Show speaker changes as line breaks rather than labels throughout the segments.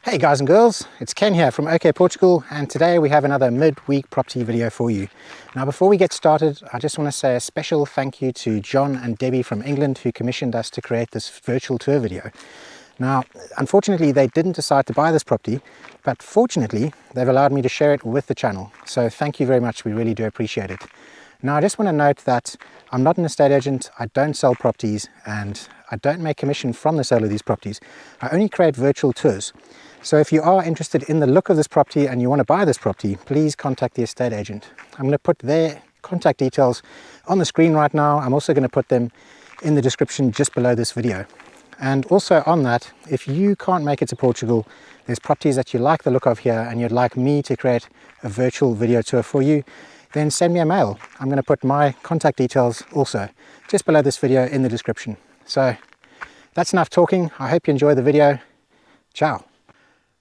Hey guys and girls, it's Ken here from OKportugal, and today we have another midweek property video for you. Now before we get started, I just want to say a special thank you to John and Debbie from England who commissioned us to create this virtual tour video. Now unfortunately they didn't decide to buy this property, but fortunately they've allowed me to share it with the channel, so thank you very much, we really do appreciate it. Now I just want to note that I'm not an estate agent, I don't sell properties, and I don't make commission from the sale of these properties. I only create virtual tours. So if you are interested in the look of this property and you want to buy this property, please contact the estate agent. I'm going to put their contact details on the screen right now. I'm also going to put them in the description just below this video. And also on that, if you can't make it to Portugal, there's properties that you like the look of here and you'd like me to create a virtual video tour for you, then send me a mail. I'm going to put my contact details also just below this video in the description. So that's enough talking. I hope you enjoy the video. Ciao.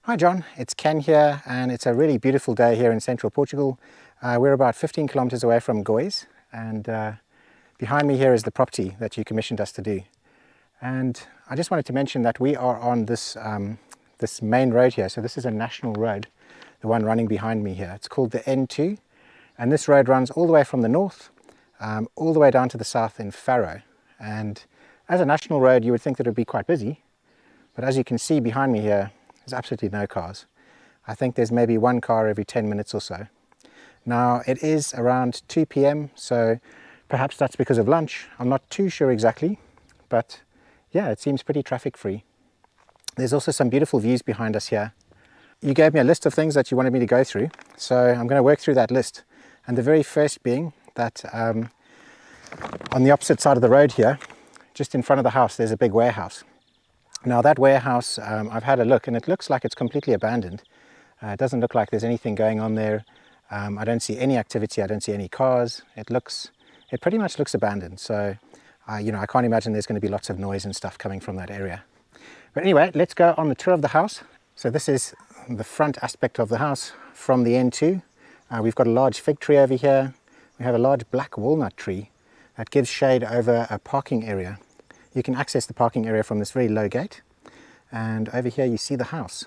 Hi John, it's Ken here, and it's a really beautiful day here in central Portugal. We're about 15 kilometers away from Góis, and behind me here is the property that you commissioned us to do. And I just wanted to mention that we are on this, this main road here. So this is a national road, the one running behind me here. It's called the N2, and this road runs all the way from the north, all the way down to the south in Faro. And as a national road, you would think that it would be quite busy, but as you can see behind me here, there's absolutely no cars. I think there's maybe one car every 10 minutes or so. Now it is around 2 p.m, so perhaps that's because of lunch. I'm not too sure exactly, but yeah, it seems pretty traffic free. There's also some beautiful views behind us here. You gave me a list of things that you wanted me to go through, so I'm going to work through that list. And the very first being that on the opposite side of the road here, just in front of the house, there's a big warehouse. Now that warehouse, I've had a look and it looks like it's completely abandoned. It doesn't look like there's anything going on there. I don't see any activity, I don't see any cars. It pretty much looks abandoned. So, you know, I can't imagine there's going to be lots of noise and stuff coming from that area. But anyway, let's go on the tour of the house. So this is the front aspect of the house from the N2. We've got a large fig tree over here. We have a large black walnut tree that gives shade over a parking area. You can access the parking area from this very low gate, and over here you see the house.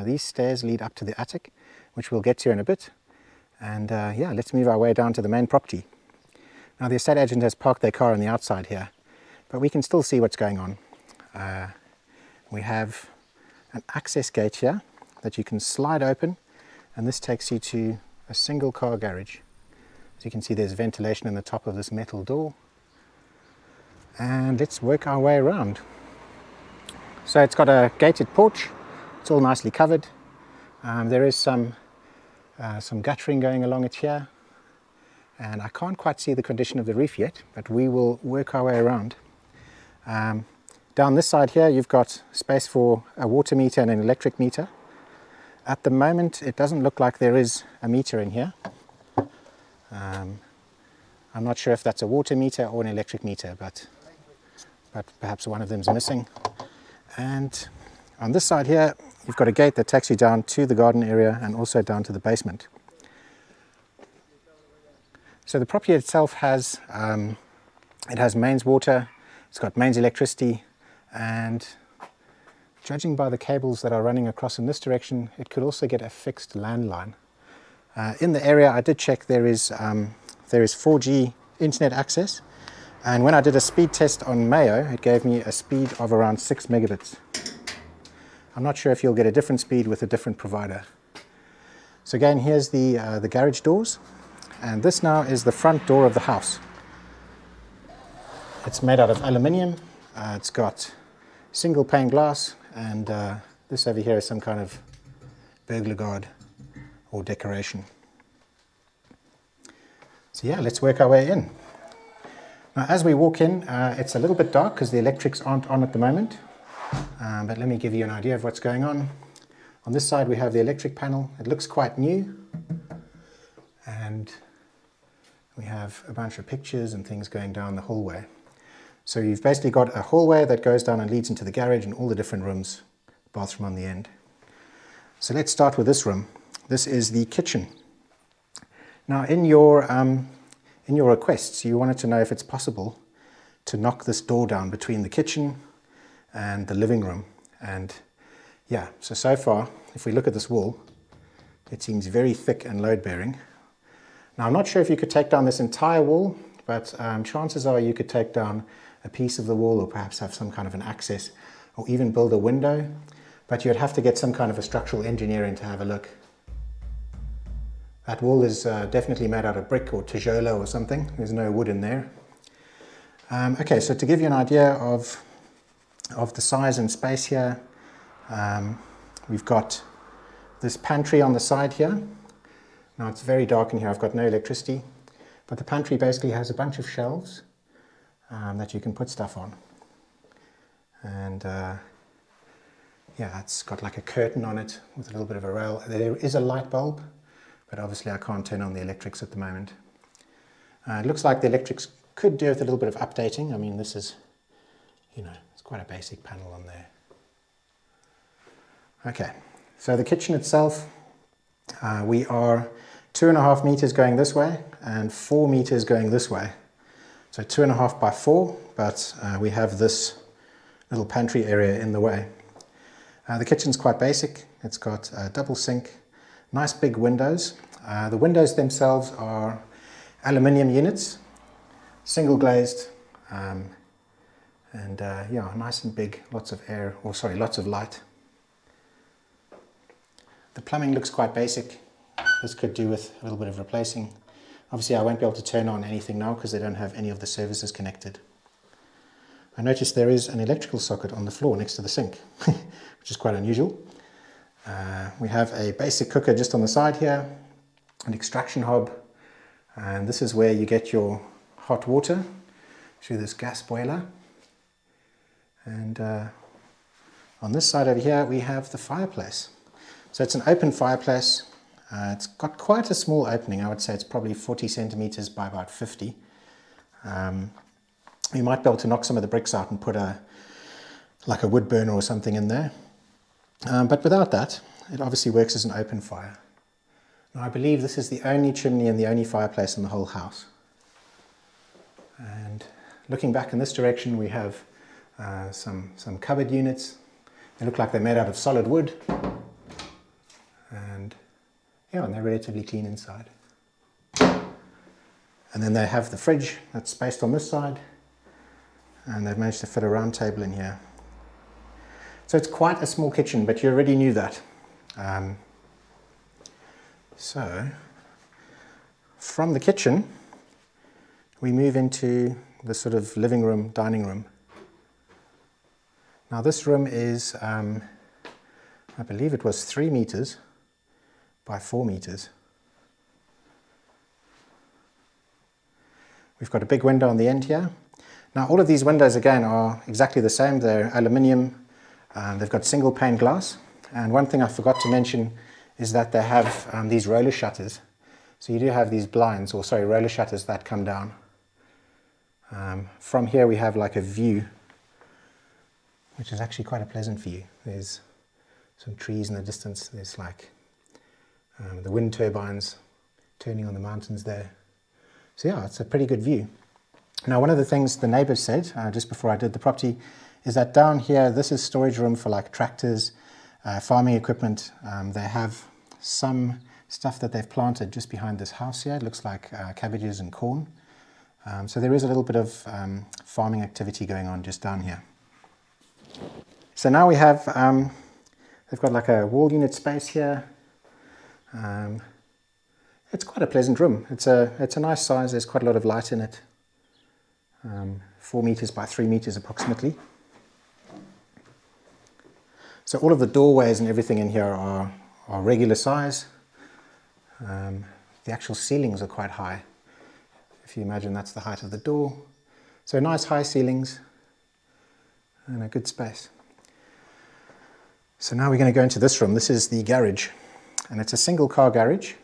These stairs lead up to the attic, which we'll get to in a bit, and yeah, let's move our way down to the main property. Now the estate agent has parked their car on the outside here, but we can still see what's going on. We have an access gate here that you can slide open, and this takes you to a single car garage. As you can see, there's ventilation in the top of this metal door. And let's work our way around. So it's got a gated porch, it's all nicely covered. There is some guttering going along it here, and I can't quite see the condition of the roof yet, but we will work our way around. Down this side here you've got space for a water meter and an electric meter. At the moment it doesn't look like there is a meter in here. I'm not sure if that's a water meter or an electric meter, but perhaps one of them is missing. And on this side here, you've got a gate that takes you down to the garden area and also down to the basement. So the property itself has, it has mains water, it's got mains electricity, and judging by the cables that are running across in this direction, it could also get a fixed landline. In the area, I did check, there is 4G internet access. And when I did a speed test on Mayo, it gave me a speed of around 6 megabits. I'm not sure if you'll get a different speed with a different provider. So again, here's the garage doors, and this now is the front door of the house. It's made out of aluminium, it's got single pane glass, and this over here is some kind of burglar guard or decoration. So yeah, let's work our way in. Now as we walk in, it's a little bit dark because the electrics aren't on at the moment, but let me give you an idea of what's going on. On this side we have the electric panel. It looks quite new, and we have a bunch of pictures and things going down the hallway. So you've basically got a hallway that goes down and leads into the garage and all the different rooms, bathroom on the end. So let's start with this room. This is the kitchen. Now in your requests, you wanted to know if it's possible to knock this door down between the kitchen and the living room. And yeah, so far if we look at this wall, it seems very thick and load-bearing. Now, I'm not sure if you could take down this entire wall, but chances are you could take down a piece of the wall, or perhaps have some kind of an access, or even build a window, but you'd have to get some kind of a structural engineering to have a look. That wall is definitely made out of brick or tijolo or something. There's no wood in there. Okay, so to give you an idea of the size and space here, we've got this pantry on the side here. Now it's very dark in here, I've got no electricity, but the pantry basically has a bunch of shelves that you can put stuff on. And yeah, it's got like a curtain on it with a little bit of a rail. There is a light bulb, but obviously I can't turn on the electrics at the moment. It looks like the electrics could do with a little bit of updating. I mean, this is, you know, it's quite a basic panel on there. Okay, so the kitchen itself, we are 2.5 meters going this way and 4 meters going this way. So 2.5 by 4, but we have this little pantry area in the way. The kitchen's quite basic. It's got a double sink, nice big windows. The windows themselves are aluminium units, single glazed, and yeah, nice and big, lots of air, or sorry, lots of light. The plumbing looks quite basic. This could do with a little bit of replacing. Obviously I won't be able to turn on anything now because they don't have any of the services connected. I noticed there is an electrical socket on the floor next to the sink, which is quite unusual. We have a basic cooker just on the side here, an extraction hob, and this is where you get your hot water through this gas boiler. And on this side over here we have the fireplace. So it's an open fireplace. It's got quite a small opening. I would say it's probably 40 centimeters by about 50. You might be able to knock some of the bricks out and put like a wood burner or something in there. But without that, it obviously works as an open fire. Now I believe this is the only chimney and the only fireplace in the whole house. And looking back in this direction, we have some cupboard units. They look like they're made out of solid wood. And yeah, and they're relatively clean inside. And then they have the fridge that's spaced on this side, and they've managed to fit a round table in here. So it's quite a small kitchen, but you already knew that. So from the kitchen, we move into the sort of living room, dining room. Now this room is, I believe it was 3 meters by 4 meters. We've got a big window on the end here. Now all of these windows again are exactly the same. They're aluminium, they've got single pane glass, and one thing I forgot to mention is that they have these roller shutters. So you do have these blinds, or sorry, roller shutters that come down. From here we have like a view, which is actually quite a pleasant view. There's some trees in the distance. There's like the wind turbines turning on the mountains there. So yeah, it's a pretty good view. Now one of the things the neighbours said just before I did the property is that down here this is storage room for like tractors, farming equipment. They have some stuff that they've planted just behind this house here. It looks like cabbages and corn. So there is a little bit of farming activity going on just down here. So now we have, they've got like a wall unit space here. It's quite a pleasant room. It's a nice size. There's quite a lot of light in it. 4 meters by 3 meters approximately. So all of the doorways and everything in here are regular size. The actual ceilings are quite high. If you imagine that's the height of the door. So nice high ceilings and a good space. So now we're going to go into this room. This is the garage, and it's a single car garage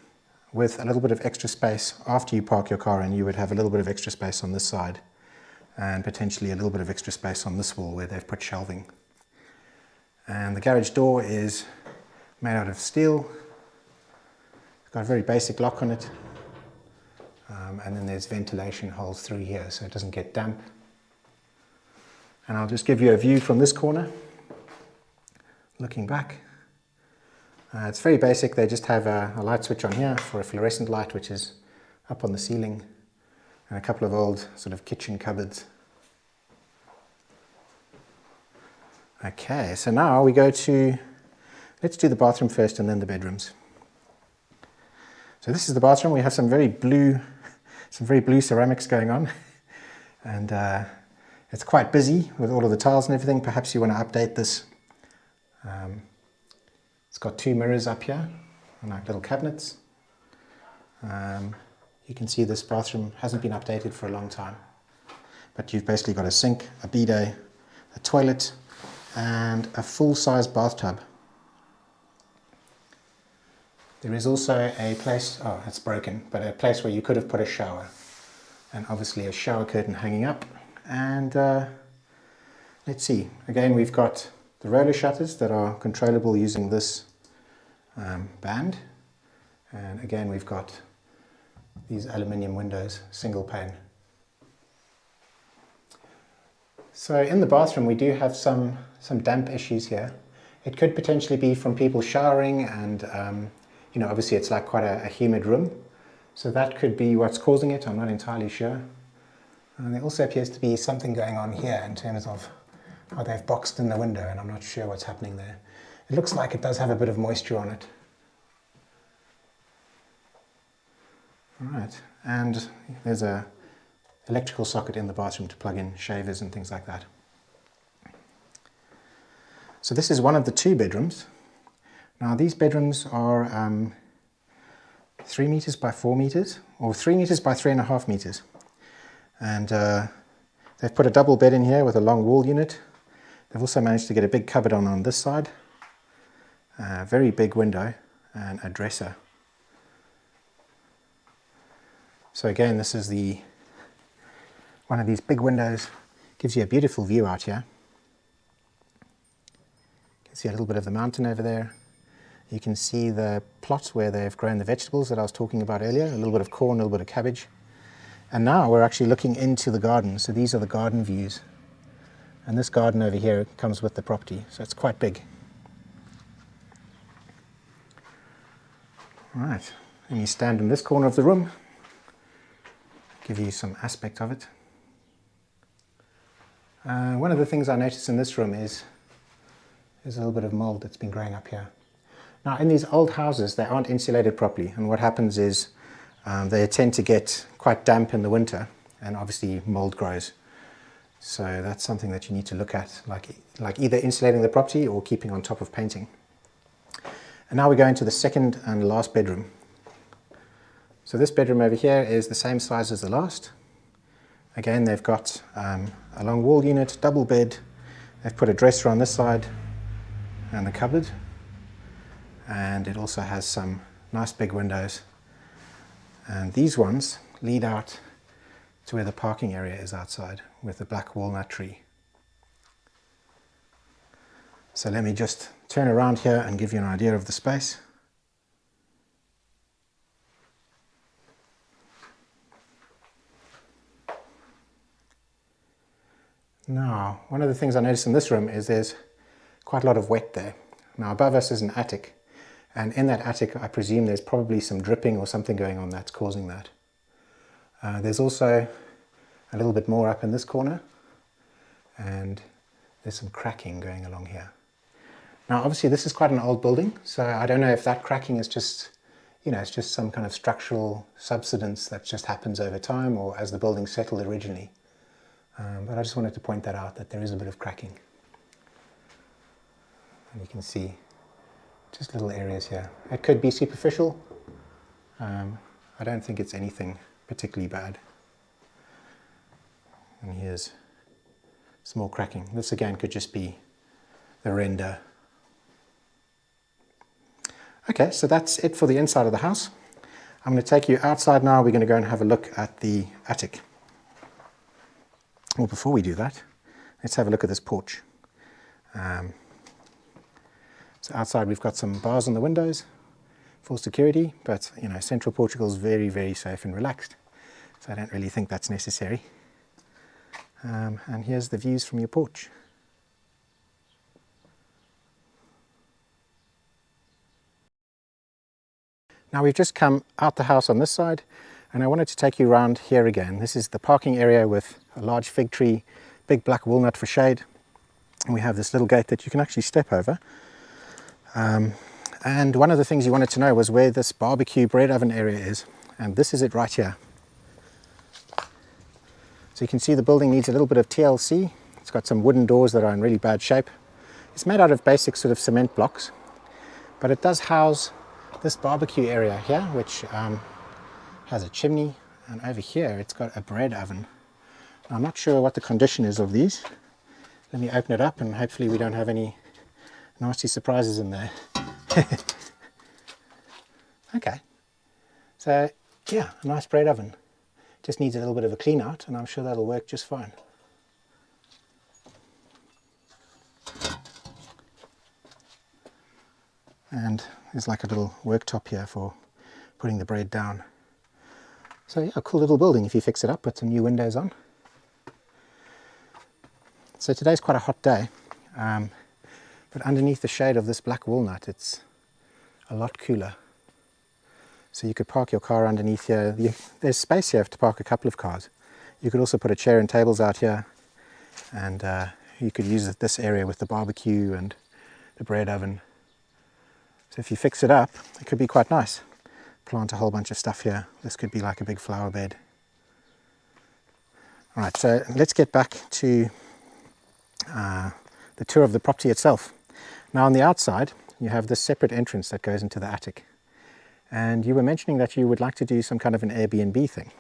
with a little bit of extra space. After you park your car in, you would have a little bit of extra space on this side and potentially a little bit of extra space on this wall where they've put shelving. And the garage door is made out of steel. It's got a very basic lock on it. And then there's ventilation holes through here so it doesn't get damp. And I'll just give you a view from this corner, looking back. It's very basic. They just have a light switch on here for a fluorescent light, which is up on the ceiling, and a couple of old sort of kitchen cupboards. Okay, so now we go to, let's do the bathroom first and then the bedrooms. So this is the bathroom. We have some very blue ceramics going on, and it's quite busy with all of the tiles and everything. Perhaps you want to update this. It's got 2 mirrors up here and like little cabinets. You can see this bathroom hasn't been updated for a long time, but you've basically got a sink, a bidet, a toilet, and a full-size bathtub. There is also a place, oh, it's broken, but a place where you could have put a shower, and obviously a shower curtain hanging up. And let's see, again we've got the roller shutters that are controllable using this band, and again we've got these aluminium windows, single pane. So in the bathroom we do have some damp issues here. It could potentially be from people showering, and you know, obviously it's like quite a humid room, so that could be what's causing it. I'm not entirely sure. And there also appears to be something going on here in terms of how they've boxed in the window, and I'm not sure what's happening there. It looks like it does have a bit of moisture on it. Alright, and there's a electrical socket in the bathroom to plug in shavers and things like that. So this is one of the 2 bedrooms. Now these bedrooms are 3 meters by 4 meters, or 3 meters by 3.5 meters. And they've put a double bed in here with a long wall unit. They've also managed to get a big cupboard on this side, a very big window, and a dresser. So again, this is one of these big windows. Gives you a beautiful view out here. You can see a little bit of the mountain over there. You can see the plot where they've grown the vegetables that I was talking about earlier, a little bit of corn, a little bit of cabbage. And now we're actually looking into the garden. So these are the garden views. And this garden over here comes with the property, so it's quite big. All right, and you stand in this corner of the room. Give you some aspect of it. One of the things I noticed in this room is there's a little bit of mold that's been growing up here. Now in these old houses they aren't insulated properly, and what happens is they tend to get quite damp in the winter, and obviously mold grows. So that's something that you need to look at, like either insulating the property or keeping on top of painting. And now we go into the second and last bedroom. So this bedroom over here is the same size as the last. Again, they've got a long wall unit, double bed. They've put a dresser on this side and the cupboard. And it also has some nice big windows. And these ones lead out to where the parking area is outside with the black walnut tree. So let me just turn around here and give you an idea of the space. Now, one of the things I noticed in this room is there's quite a lot of wet there. Now above us is an attic, and in that attic I presume there's probably some dripping or something going on that's causing that. There's also a little bit more up in this corner, and there's some cracking going along here. Now obviously this is quite an old building, so I don't know if that cracking is just, you know, it's just some kind of structural subsidence that just happens over time or as the building settled originally. But I just wanted to point that out, that there is a bit of cracking. And you can see just little areas here. It could be superficial. I don't think it's anything particularly bad. And here's some more cracking. This again could just be the render. Okay, so that's it for the inside of the house. I'm going to take you outside now. We're going to go and have a look at the attic. Well, before we do that, let's have a look at this porch. So outside we've got some bars on the windows for security, but you know, central Portugal is very, very safe and relaxed, so I don't really think that's necessary. And here's the views from your porch. Now we've just come out the house on this side, and I wanted to take you around here again. This is the parking area with a large fig tree, big black walnut for shade, and we have this little gate that you can actually step over. And one of the things you wanted to know was where this barbecue bread oven area is, and this is it right here. So you can see the building needs a little bit of TLC. It's got some wooden doors that are in really bad shape. It's made out of basic sort of cement blocks, but it does house this barbecue area here, which has a chimney, and over here it's got a bread oven. I'm not sure what the condition is of these. Let me open it up and hopefully we don't have any nasty surprises in there. Okay, so yeah, a nice bread oven. Just needs a little bit of a clean out, and I'm sure that'll work just fine. And there's like a little worktop here for putting the bread down. So yeah, a cool little building if you fix it up, put some new windows on. So today's quite a hot day, but underneath the shade of this black walnut it's a lot cooler. So you could park your car underneath here. There's space here to park a couple of cars. You could also put a chair and tables out here, and you could use this area with the barbecue and the bread oven. So if you fix it up, it could be quite nice. Plant a whole bunch of stuff here. This could be like a big flower bed. All right, so let's get back to the tour of the property itself. Now on the outside, you have this separate entrance that goes into the attic. And you were mentioning that you would like to do some kind of an Airbnb thing.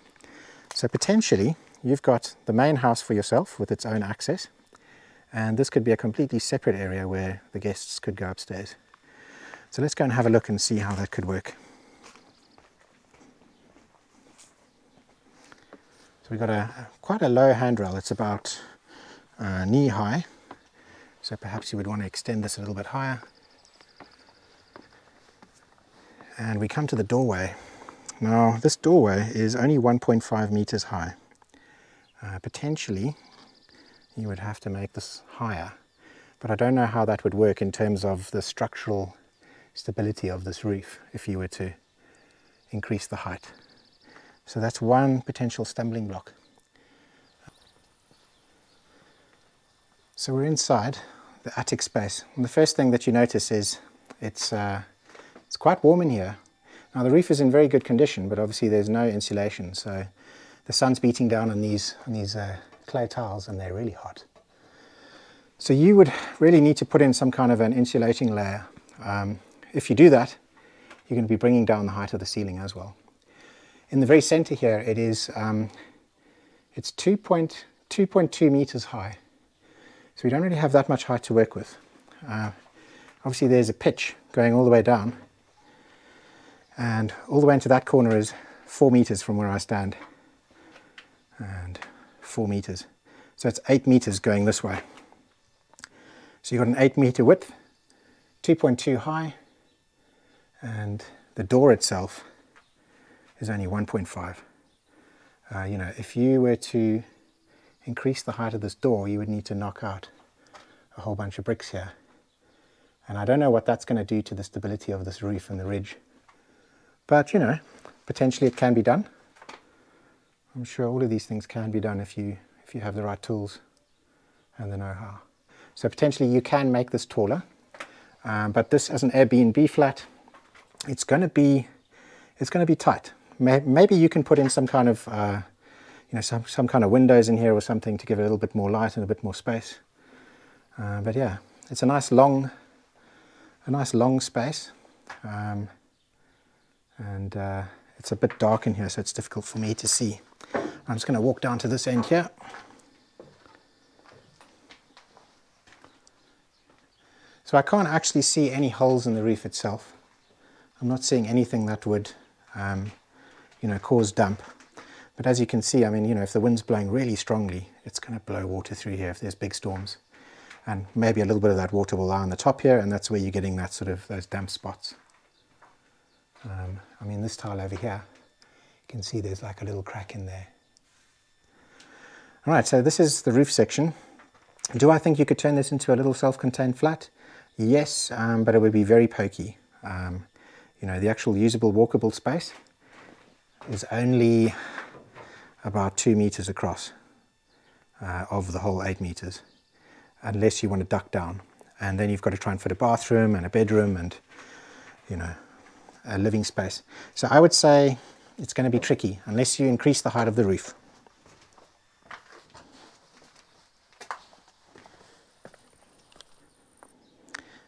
So potentially, you've got the main house for yourself with its own access, and this could be a completely separate area where the guests could go upstairs. So let's go and have a look and see how that could work. So we've got quite a low handrail. It's about knee high, so perhaps you would want to extend this a little bit higher. And we come to the doorway. Now this doorway is only 1.5 meters high. Potentially you would have to make this higher, but I don't know how that would work in terms of the structural stability of this roof if you were to increase the height. So that's one potential stumbling block. So we're inside the attic space, and the first thing that you notice is it's quite warm in here. Now the roof is in very good condition, but obviously there's no insulation, so the sun's beating down on these clay tiles and they're really hot. So you would really need to put in some kind of an insulating layer. If you do that, you're going to be bringing down the height of the ceiling as well. In the very center here, it's 2.2 meters high, so we don't really have that much height to work with. Obviously there's a pitch going all the way down, and all the way into that corner is 4 meters from where I stand, and 4 meters. So it's 8 meters going this way. So you've got an 8 meter width, 2.2 high, and the door itself is only 1.5. You know, if you were to increase the height of this door, you would need to knock out a whole bunch of bricks here. And I don't know what that's going to do to the stability of this roof and the ridge. But, you know, potentially it can be done. I'm sure all of these things can be done if you have the right tools and the know-how. So potentially you can make this taller, but this as an Airbnb flat, it's going to be tight. Maybe you can put in some kind of you know, some kind of windows in here or something to give it a little bit more light and a bit more space. But yeah, it's a nice long space. And it's a bit dark in here, so it's difficult for me to see. I'm just going to walk down to this end here. So I can't actually see any holes in the roof itself. I'm not seeing anything that would you know, cause damp. But as you can see, I mean, you know, if the wind's blowing really strongly, it's going to blow water through here if there's big storms. And maybe a little bit of that water will lie on the top here, and that's where you're getting that sort of those damp spots. I mean, this tile over here, you can see there's like a little crack in there. All right, so this is the roof section. Do I think you could turn this into a little self-contained flat? Yes, but it would be very pokey. You know, the actual usable walkable space is only about 2 meters across of the whole 8 meters, unless you want to duck down. And then you've got to try and fit a bathroom and a bedroom and, you know, a living space. So I would say it's going to be tricky unless you increase the height of the roof.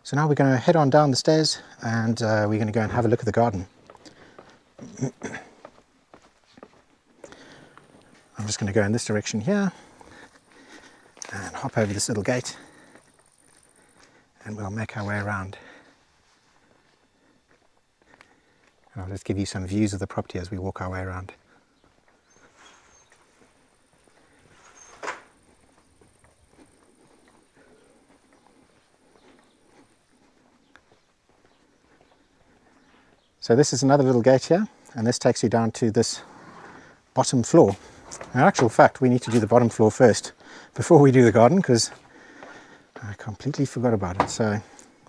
So now we're going to head on down the stairs and we're going to go and have a look at the garden. I'm just going to go in this direction here and hop over this little gate, and we'll make our way around. And I'll just give you some views of the property as we walk our way around. So this is another little gate here, and this takes you down to this bottom floor. In actual fact, we need to do the bottom floor first before we do the garden, because I completely forgot about it. So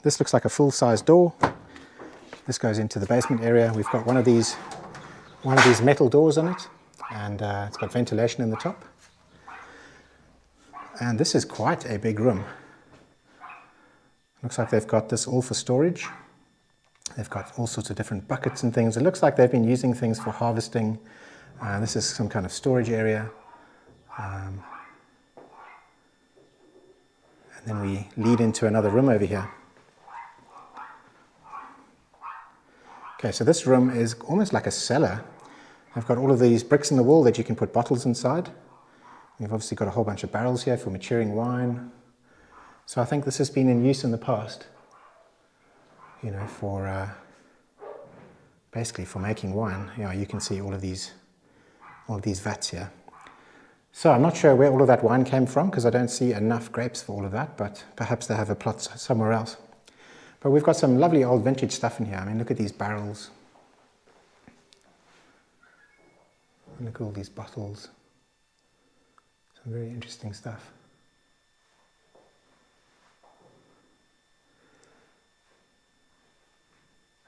this looks like a full-size door. This goes into the basement area. We've got one of these metal doors on it, and it's got ventilation in the top. And this is quite a big room. Looks like they've got this all for storage. They've got all sorts of different buckets and things. It looks like they've been using things for harvesting. This is some kind of storage area. And then we lead into another room over here. Okay, so this room is almost like a cellar. I've got all of these bricks in the wall that you can put bottles inside. We've obviously got a whole bunch of barrels here for maturing wine. So I think this has been in use in the past, you know, for basically for making wine. You know, you can see all of these vats here. So I'm not sure where all of that wine came from, because I don't see enough grapes for all of that, but perhaps they have a plot somewhere else. But we've got some lovely old vintage stuff in here. I mean, look at these barrels. Look at all these bottles. Some very interesting stuff.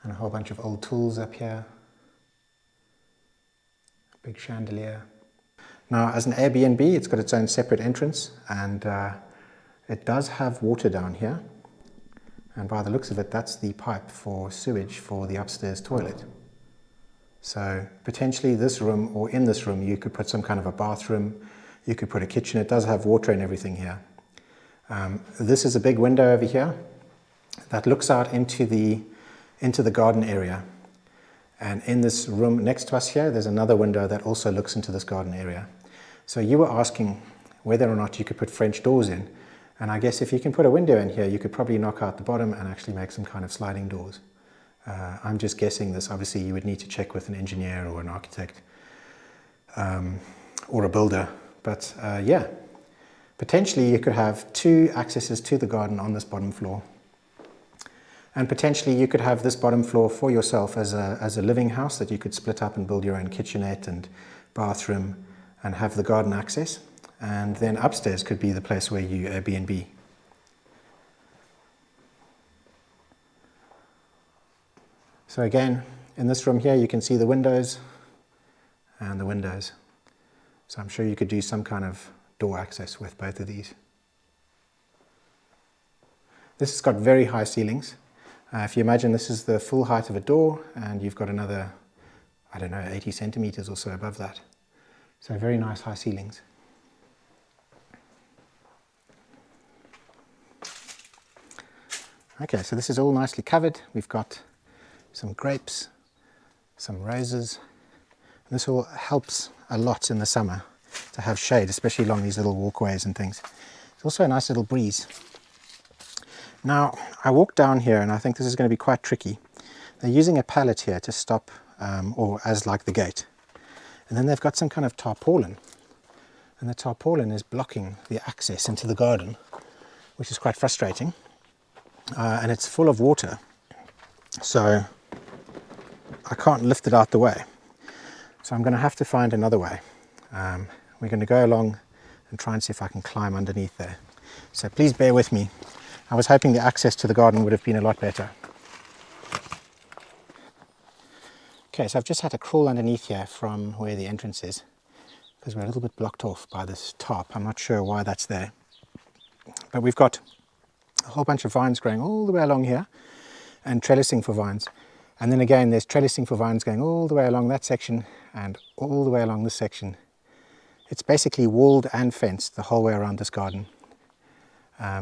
And a whole bunch of old tools up here. A big chandelier. Now, as an Airbnb, it's got its own separate entrance, and it does have water down here. And by the looks of it, that's the pipe for sewage for the upstairs toilet. So potentially this room, or in this room, you could put some kind of a bathroom. You could put a kitchen. It does have water and everything here. This is a big window over here that looks out into the garden area. And in this room next to us here, there's another window that also looks into this garden area. So you were asking whether or not you could put French doors in. And I guess if you can put a window in here, you could probably knock out the bottom and actually make some kind of sliding doors. I'm just guessing this. Obviously, you would need to check with an engineer or an architect or a builder. But yeah, potentially you could have 2 accesses to the garden on this bottom floor. And potentially you could have this bottom floor for yourself as a living house that you could split up and build your own kitchenette and bathroom and have the garden access. And then upstairs could be the place where you Airbnb. So again, in this room here, you can see the windows and the windows. So I'm sure you could do some kind of door access with both of these. This has got very high ceilings. If you imagine this is the full height of a door, and you've got another, I don't know, 80 centimeters or so above that. So very nice high ceilings. Okay, so this is all nicely covered. We've got some grapes, some roses. This all helps a lot in the summer to have shade, especially along these little walkways and things. It's also a nice little breeze. Now, I walked down here and I think this is going to be quite tricky. They're using a pallet here to stop, or as like the gate. And then they've got some kind of tarpaulin. And the tarpaulin is blocking the access into the garden, which is quite frustrating. And it's full of water. So I can't lift it out the way. So I'm going to have to find another way. We're going to go along and try and see if I can climb underneath there. So please bear with me. I was hoping the access to the garden would have been a lot better. Okay, so I've just had to crawl underneath here from where the entrance is because we're a little bit blocked off by this tarp. I'm not sure why that's there. But we've got a whole bunch of vines growing all the way along here and trellising for vines. And then again, there's trellising for vines going all the way along that section and all the way along this section. It's basically walled and fenced the whole way around this garden.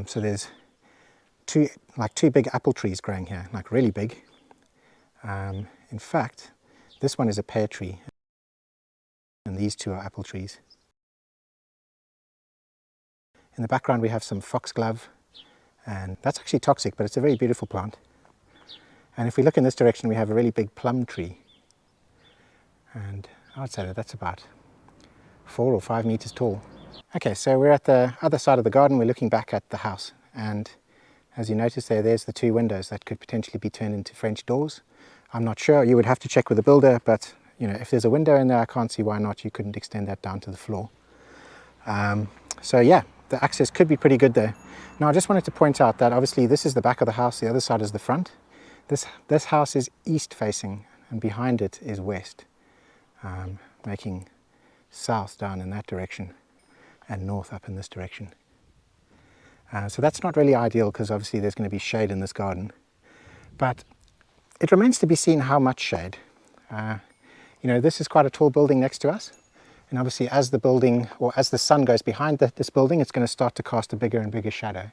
So there's two big apple trees growing here, like really big. In fact, this one is a pear tree, and these two are apple trees. In the background we have some foxglove, and that's actually toxic, but it's a very beautiful plant. And if we look in this direction, we have a really big plum tree. And I'd say that's about 4 or 5 meters tall. Okay, so we're at the other side of the garden. We're looking back at the house. And as you notice there's the 2 windows that could potentially be turned into French doors. I'm not sure, you would have to check with the builder, but you know, if there's a window in there, I can't see why not. You couldn't extend that down to the floor. So yeah, the access could be pretty good there. Now I just wanted to point out that obviously this is the back of the house, the other side is the front. This house is east facing and behind it is west, making south down in that direction and north up in this direction. So that's not really ideal because obviously there's going to be shade in this garden. But it remains to be seen how much shade. You know, this is quite a tall building next to us, and obviously as the building, or as the sun goes behind this building, it's going to start to cast a bigger and bigger shadow.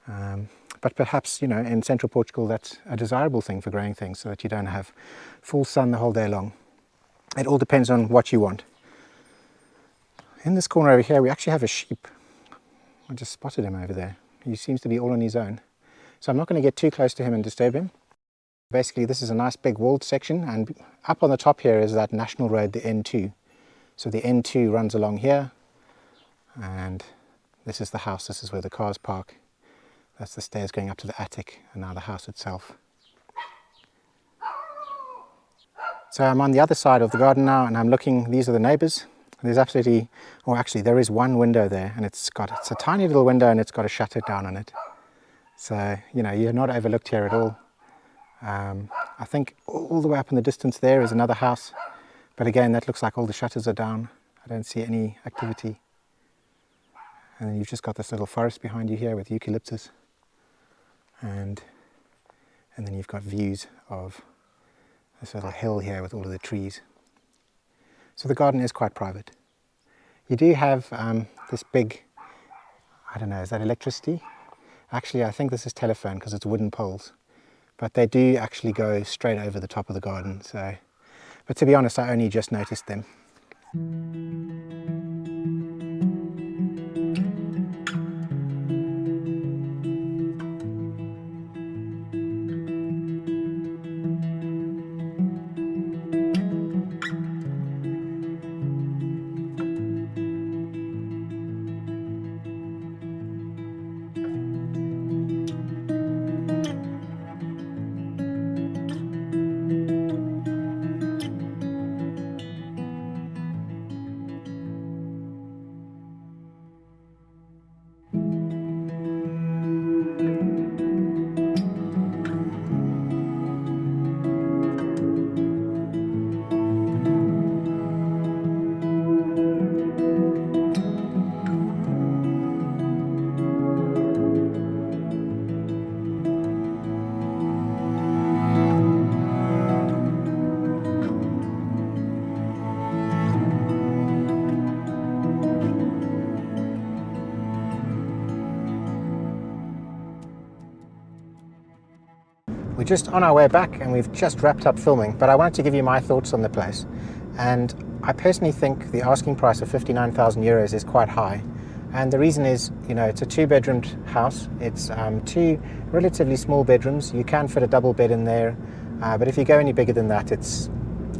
But perhaps, you know, in central Portugal that's a desirable thing for growing things, so that you don't have full sun the whole day long. It all depends on what you want. In this corner over here we actually have a sheep. I just spotted him over there. He seems to be all on his own. So I'm not going to get too close to him and disturb him. Basically this is a nice big walled section, and up on the top here is that national road, the N2. So the N2 runs along here, and this is the house. This is where the cars park. That's the stairs going up to the attic, and now the house itself. So I'm on the other side of the garden now, and I'm looking, these are the neighbours. There's absolutely, or actually there is one window there, and it's a tiny little window and it's got a shutter down on it. So, you know, you're not overlooked here at all. I think all the way up in the distance there is another house, but again that looks like all the shutters are down. I don't see any activity. And then you've just got this little forest behind you here with eucalyptus, and then you've got views of this little hill here with all of the trees. So the garden is quite private. You do have this big, I don't know, is that electricity? Actually I think this is telephone because it's wooden poles. But they do actually go straight over the top of the garden. So, but to be honest, I only just noticed them. We're just on our way back and we've just wrapped up filming, but I wanted to give you my thoughts on the place. And I personally think the asking price of 59,000 euros is quite high. And the reason is, you know, it's a 2-bedroomed house. It's 2 relatively small bedrooms. You can fit a double bed in there, but if you go any bigger than that, it's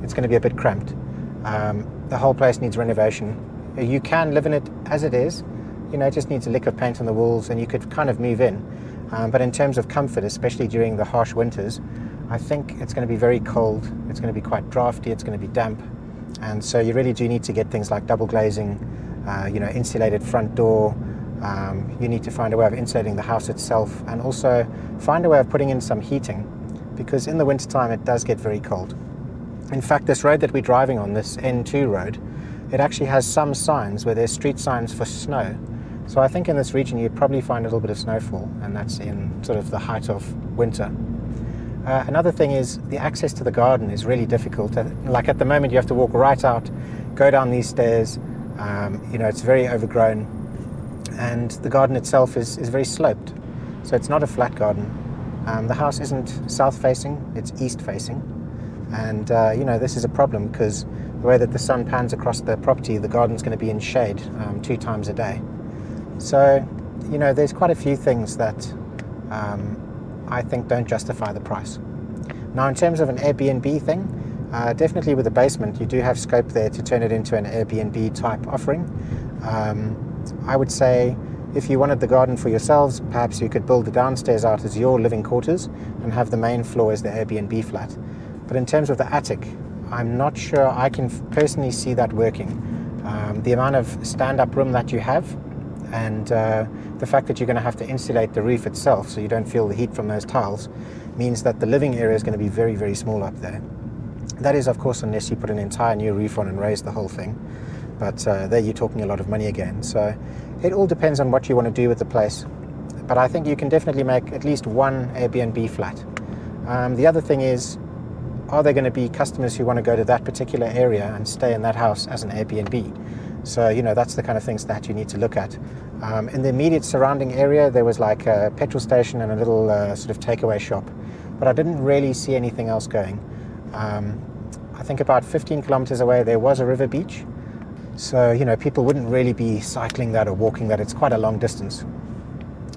going to be a bit cramped. The whole place needs renovation. You can live in it as it is. You know, it just needs a lick of paint on the walls and you could kind of move in. But in terms of comfort, especially during the harsh winters, I think it's going to be very cold. It's going to be quite drafty. It's going to be damp. And so you really do need to get things like double glazing, you know, insulated front door. You need to find a way of insulating the house itself, and also find a way of putting in some heating, because in the wintertime it does get very cold. In fact, this road that we're driving on, this N2 road, it actually has some signs where there's street signs for snow. So I think in this region you'd probably find a little bit of snowfall, and that's in sort of the height of winter. Another thing is the access to the garden is really difficult. Like at the moment you have to walk right out, go down these stairs, you know, it's very overgrown, and the garden itself is very sloped. So it's not a flat garden. The house isn't south facing, it's east facing. And you know, this is a problem because the way that the sun pans across the property, the garden's going to be in shade 2 times a day. So, you know, there's quite a few things that I think don't justify the price. Now, in terms of an Airbnb thing, definitely with the basement, you do have scope there to turn it into an Airbnb type offering. I would say if you wanted the garden for yourselves, perhaps you could build the downstairs out as your living quarters and have the main floor as the Airbnb flat. But in terms of the attic, I'm not sure I can personally see that working. The amount of stand-up room that you have, and the fact that you're going to have to insulate the roof itself so you don't feel the heat from those tiles, means that the living area is going to be very, very small up there. That is, of course, unless you put an entire new roof on and raise the whole thing. But there you're talking a lot of money again. So it all depends on what you want to do with the place. But I think you can definitely make at least one Airbnb flat. The other thing is, are there going to be customers who want to go to that particular area and stay in that house as an Airbnb? So, you know, that's the kind of things that you need to look at. In the immediate surrounding area, there was like a petrol station and a little sort of takeaway shop, but I didn't really see anything else going. I think about 15 kilometers away, there was a river beach. So, you know, people wouldn't really be cycling that or walking that. It's quite a long distance.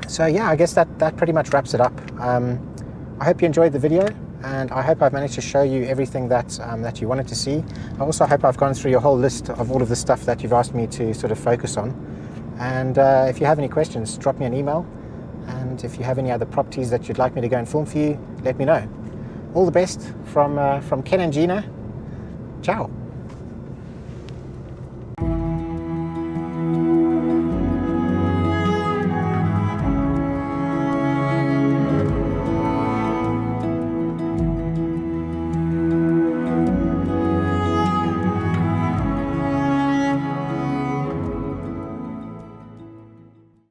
So yeah, I guess that pretty much wraps it up. I hope you enjoyed the video, and I hope I've managed to show you everything that you wanted to see. I also hope I've gone through your whole list of all of the stuff that you've asked me to sort of focus on. And if you have any questions, drop me an email. And if you have any other properties that you'd like me to go and film for you, let me know. All the best from Ken and Gina. Ciao.